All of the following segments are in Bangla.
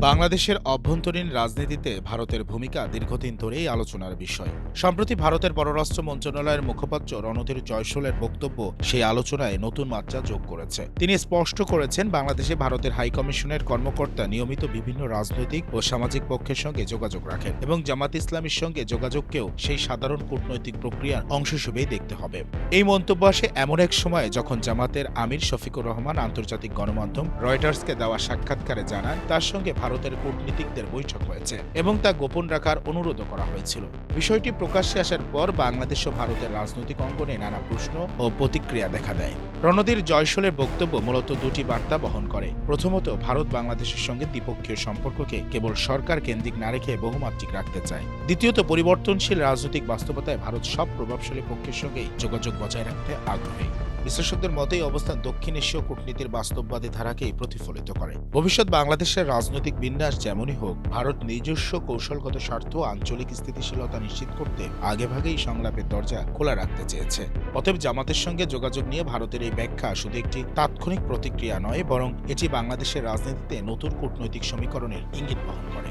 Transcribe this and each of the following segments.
বাংলাদেশের অভ্যন্তরীণ রাজনীতিতে ভারতের ভূমিকা দীর্ঘদিন ধরেই আলোচনার বিষয়। সম্প্রতি ভারতের পররাষ্ট্র মন্ত্রণালয়ের মুখপাত্র রণধীর জয়সওয়ালের বক্তব্য সেই আলোচনায় নতুন মাত্রা যোগ করেছে। তিনি স্পষ্ট করেছেন, বাংলাদেশে ভারতের হাইকমিশনের কর্মকর্তা নিয়মিত বিভিন্ন রাজনৈতিক ও সামাজিক পক্ষের সঙ্গে যোগাযোগ রাখেন এবং জামাত ইসলামীর সঙ্গে যোগাযোগকেও সেই সাধারণ কূটনৈতিক প্রক্রিয়ার অংশ হিসেবেই দেখতে হবে। এই মন্তব্য আসে এমন এক সময়ে যখন জামাতের আমির শফিকুর রহমান আন্তর্জাতিক গণমাধ্যম রয়টার্সকে দেওয়া সাক্ষাৎকারে জানান, তার সঙ্গে ভারতের কূটনীতিকদের বৈঠক হয়েছে এবং তা গোপন রাখার অনুরোধও করা হয়েছিল। বিষয়টি প্রকাশ্যে আসার পর বাংলাদেশ ও ভারতের রাজনৈতিক অঙ্গনে নানা প্রশ্ন ও প্রতিক্রিয়া দেখা দেয়। রণধীর জয়সওয়ালের বক্তব্য মূলত দুটি বার্তা বহন করে। প্রথমত, ভারত বাংলাদেশের সঙ্গে দ্বিপক্ষীয় সম্পর্ককে কেবল সরকার কেন্দ্রিক না রেখে বহুমাত্রিক রাখতে চায়। দ্বিতীয়ত, পরিবর্তনশীল রাজনৈতিক বাস্তবতায় ভারত সব প্রভাবশালী পক্ষের সঙ্গেই যোগাযোগ বজায় রাখতে আগ্রহী। বিশ্লেষকদের মতে এই অবস্থান দক্ষিণ এশীয় কূটনীতির বাস্তববাদী ধারাকেই প্রতিফলিত করে। ভবিষ্যৎ বাংলাদেশের রাজনৈতিক বিন্যাস যেমনই হোক, ভারত নিজস্ব কৌশলগত স্বার্থ আঞ্চলিক স্থিতিশীলতা নিশ্চিত করতে আগেভাগেই সংলাপের দরজা খোলা রাখতে চেয়েছে। অতএব জামাতের সঙ্গে যোগাযোগ নিয়ে ভারতের এই ব্যাখ্যা শুধু একটি তাৎক্ষণিক প্রতিক্রিয়া নয়, বরং এটি বাংলাদেশের রাজনীতিতে নতুন কূটনৈতিক সমীকরণের ইঙ্গিত বহন করে।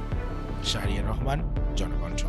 শাহরিয়ার রহমান, জনকণ্ঠ।